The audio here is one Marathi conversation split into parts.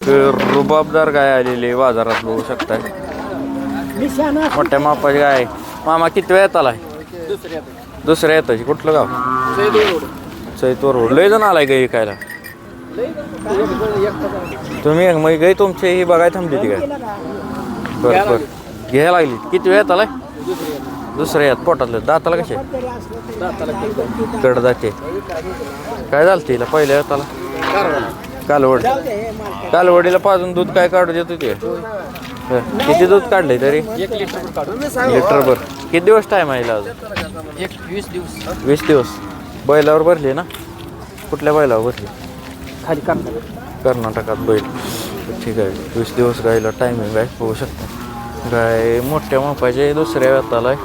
रुबाबदार गाय आलेली बाजारात बघू शकताय. मोठ्या मापाची गाय. मामा किती वेळ आलाय? दुसऱ्या येताची. कुठलं गाव? चैतवर. लय जण आलाय गाय विकायला. तुम्ही मग गाय तुमची ही बघाय थांबली ती काय? बरं बरं घ्यायला लागली. किती वेळ आलाय? दुसऱ्या यात. पोटातलं दाताला कसे कड जाते. काय झालं तिला पहिल्या येताला? कालवड. कालवडीला पाजून दूध काय काढू देतो ते? किती दूध काढलंय तरी? 1 लिटर लिटर भर. किती दिवस टाइम आहे अजून? 20 दिवस. 20 दिवस. बैलावर भरली ना? कुठल्या बैलावर भरली? खाली कर्नाटकात बैल. ठीक आहे. 20 दिवस गायला टायमिंग आहे. होऊ शकतं. गाय मोठ्या मापाचे दुसऱ्या वेताला आहे.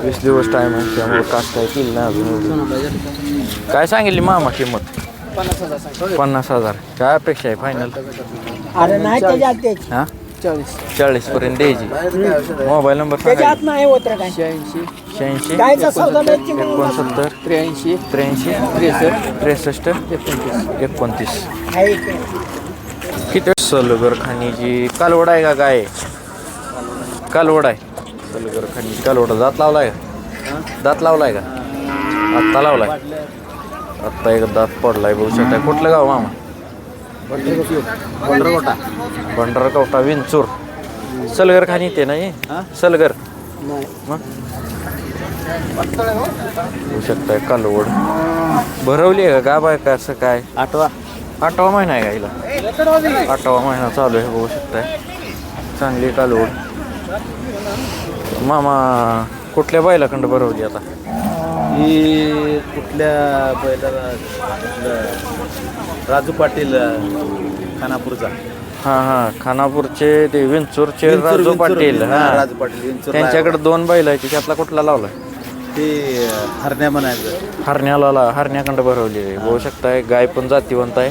वीस दिवस टाइम आहे त्यामुळे कास काय केली ना अजून. काय सांगितली मामा किंमत? 50,000. काय अपेक्षा आहे फायनल? हां 40 पर्यंत द्यायची. मोबाईल नंबर सांगा. 86 86 69 83 63 63 29. किती सलगर खाणीची कालवड आहे का गाय? कालवड आहे. सलगर खाणीची कालवड. दात लावलाय का? दात लावलाय का? आत्ता लावलाय. आत्ता एक दात पडलाय बघू शकता. कुठलं गाव मामा? भंडारकवटा विंचूर. सलगर खाणी ते नाही सलगर मग बघू शकताय. कालवड भरवली आहे का गाब आहे का? असं काय? 8वा महिना आहे का हिला? 8वा महिना चालू आहे बघू शकताय. चांगली कालवड. मामा कुठल्या बैलाखंड भरवली आता? ही कुठल्या बैलाला? राजू पाटील खानापूरचा. हां खानापूरचे ते विंचूरचे राजू पाटील. राजू पाटील त्यांच्याकडे 2 बैल आहेत. त्यातला कुठला लावलाय? ते हरण्या म्हणायचं. हरण्याखंड भरवलेली आहे बघू शकताय. गाय पण जातीवंत आहे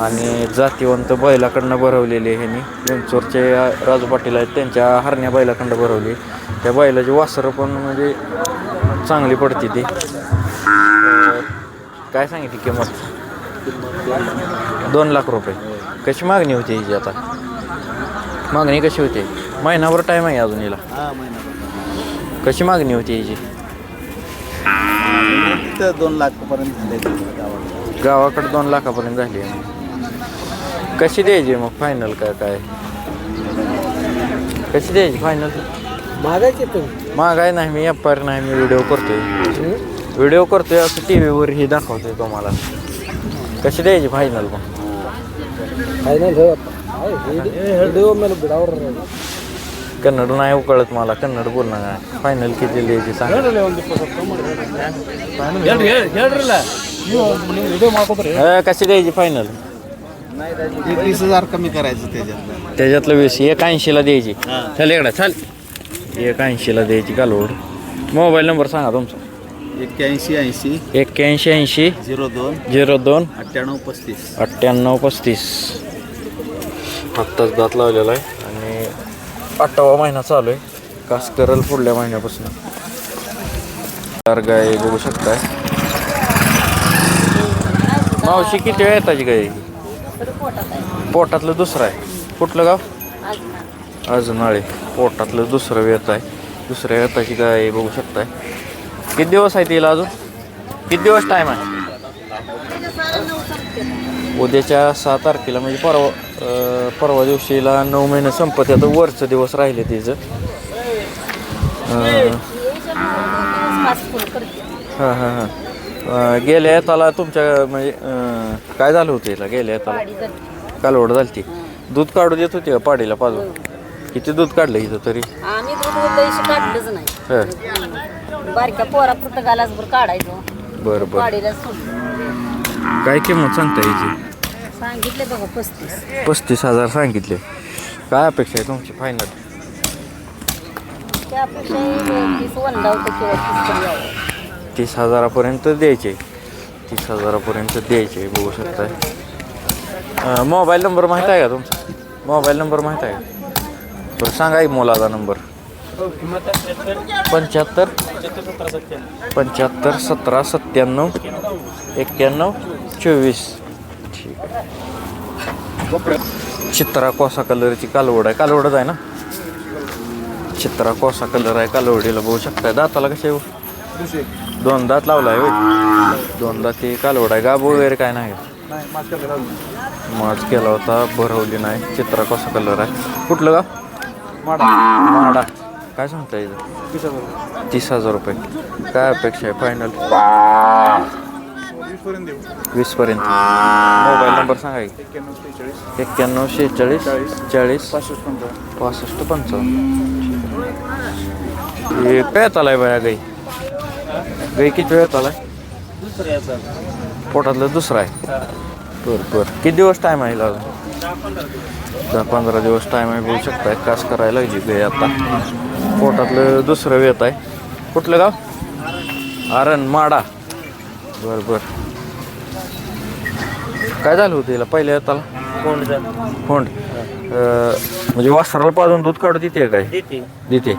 आणि जातीवंत बैलाकडनं भरवलेली आहे ह्यांनी. विंचूरचे राजू पाटील आहेत त्यांच्या हरण्या बैलाखंड भरवली. त्या बैलाची वासरं पण म्हणजे चांगली पडते ती. काय सांगितली किंमत? 2 लाख रुपये. कशी मागणी होती हिची आता? मागणी कशी होते? महिनाभर टाईम आहे अजून हिला. कशी मागणी होती हिची? 2 लाखापर्यंत झाले गावाकडे 2 लाखापर्यंत झाली. कशी द्यायची मग फायनल? काय कशी द्यायची फायनल? मागाय नाही. मी व्यापारी नाही. मी व्हिडिओ करतोय असं TV वर ही दाखवतोय तुम्हाला. कशी द्यायची फायनल मग? कन्नड नाही उकळत मला. कन्नड बोलणार नाही. फायनल किती द्यायची सांग. कशी द्यायची फायनल? 20,000 कमी करायचं त्याच्यातलं 20. 81ला द्यायची. चल इकडं चल. 81ला द्यायची कालवड. मोबाईल नंबर सांगा तुमचा. 81 81 02 02 98 35. 98 35. आत्ताच दात लावलेला आहे आणि 8वा महिना चालू आहे. कास करल पुढल्या महिन्यापासून. तर गाय बघू शकताय. मावशी किती वेळ येताची गाय? पोटातलं दुसरं आहे. कुठलं गाव? अजनाळे. पोटातलं दुसरं वेत आहे. दुसऱ्या वेताची गाय बघू शकताय. किती दिवस आहे तिला अजून? किती दिवस टाईम आहे? उद्याच्या 6 तारखेला म्हणजे परवा दिवशीला 9 महिने संपत. आता वरचं दिवस राहिले तिचं. हां गेल्या येताला तुमच्या म्हणजे काय झालं होतं तिला? गेल्या येताला कालवड झाली ती. दूध काढू देत होती का पाडीला पाजून? किती दूध काढलं इथं तरी? आम्ही दूध काढलंच नाही. बारक्या पोरा पुस्तकालाच काढायचो. बरं. काय किंमत सांगता याची? सांगितले बघा 35,000 सांगितले. काय अपेक्षा आहे तुमची फायनल? त्यापेक्षा 30,000पर्यंत द्यायचे. 30,000पर्यंत द्यायचे बघू शकताय. मोबाईल नंबर माहीत आहे का तुमचा? मोबाईल नंबर माहीत आहे का? बरं सांगा एक मोलाचा नंबर. 75 75 17 97 91 24. ठीक आहे. चित्रा कोसा कलरची कालवड आहे. कालवडच आहे ना. चित्रा कोसा कलर आहे कालवडीला बघू शकताय. दाताला कसे येऊ 2 दात लावला आहे होय. 2 दात ही कालवड आहे. गाब वगैरे काय नाही माज केला होता भरवली नाही. चित्रा कोसा कलर आहे. कुठलं गाव माडा. काय सांगता येईल 30,000 रुपये. काय अपेक्षा आहे फायनल 20 पर्यंत. मोबाईल नंबर सांगा की 91 46 40 65 55. हे पेत आलाय बाया गाई. गाई किती वेळात आलाय पोटातलं दुसरं आहे. बरं किती दिवस टाईम आहे लावला 10-15 दिवस टाईम आहे. बघू शकताय कास करायला लागली गाई आता. पोटातलं दुसरं वेत आहे. कुठलं गाव आरण माडा. बरं काय झालं होतं तिला पहिल्या येताला फोंड म्हणजे वासराला पाजून दूध काढू देते काय देते.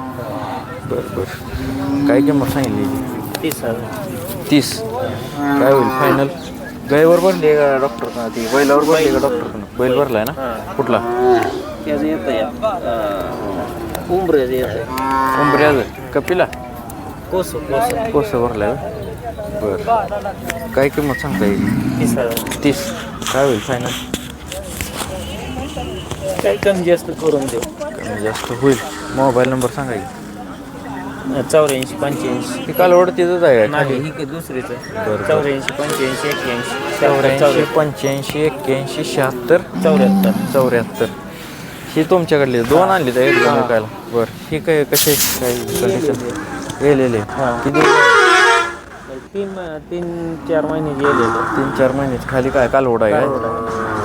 बरं काय किंमत सांगितली 30. काय होईल फायनल. गायवर भरली आहे का डॉक्टर ती बैलावर भरली का डॉक्टर बैल भरलाय ना. कुठला उंबऱ्याचं कपिला कोस भरलाय. बरं काय किंमत सांगता येईल 30. काय होईल फायनल काही कमी जास्त करून देऊ. कमी जास्त होईल. मोबाईल नंबर सांगा की 84 85. ती कालवड तिथंच आहे नाही ही काही दुसरीच आहे. 84 85 84 81 85 81 76 74. 74. ही तुमच्याकडली 2 आणली तर एकदम विकायला. बरं ही काय कसे काय कंडिशन गेलेले किती 3-4 महिने गेलेले. 3-4 महिन्याची खाली काय कालवड आहे काय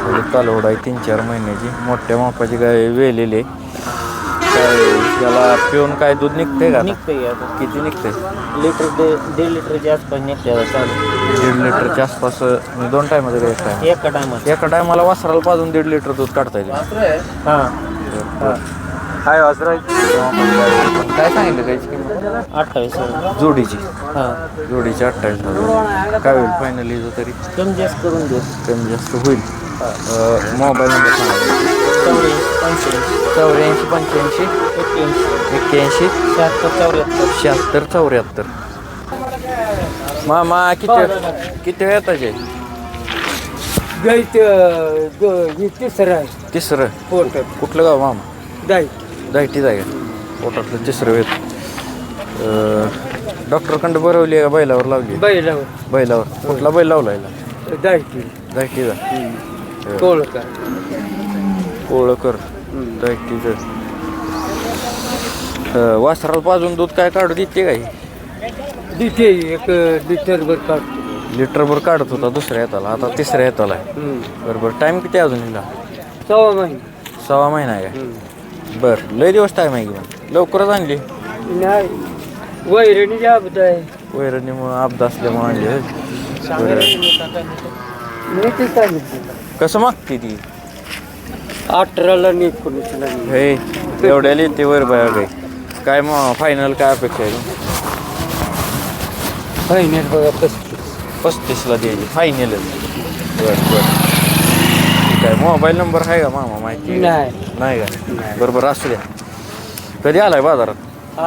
खाली कालवड आहे 3-4 महिन्याची. मोठ्या मापाची काय वेलेले काय त्याला पिऊन काय दूध निघतंय का निघतंय आता किती निघतंय लिटर 1.5 लिटरच्या आसपास निघते चालू. 1.5 लिटरच्या आसपास. 2 टायमाचं एक टायम एका टायमात एका टायमाला वासराला पाजून 1.5 लिटर दूध काढता येईल. हां काय वासरा काय सांगितलं त्याची किंमत 28. जोडीची हां जोडीची 28,000. काय होईल फायनली तरी कमी जास्त करून देऊ. कमी जास्त होईल. मोबाईल नंबर सांगा 84 85 81 76 74. मामा किती वेळ येताचे तिसरं कुठलं गाव मामा दायटी जाय पोटातलं तिसरं वेत. डॉक्टरकडं भरवली आहे का बैलावर लावली बैलावर कुठला बैल लावला दायटीचा कोळकर दायटीचं. वासराला पाजून दूध काय काढू देते काही लिटरभर काढत होता दुसऱ्या येताला. आता तिसऱ्या येताला आहे. बरोबर टाईम किती अजून हिला 6 महिना आहे का. बरं लय दिवस टाईम आहे की मग लवकरच आणली वैरणीमुळं अपदा असल्यामुळे आणली. कसं मागते ती 18ला हे एवढ्याला येते वर बाया काही काय मग फायनल काय अपेक्षा आहे 35ला द्यायची फायनलच. बरं ठीक आहे. मोबाईल नंबर आहे का मामा माहिती नाही का बरोबर असू द्या. कधी आलाय बाजारात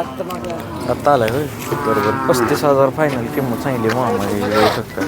आत्ता आलाय होय. बरोबर 35,000 फायनल किंमत सांगितली मामा येऊ शकता.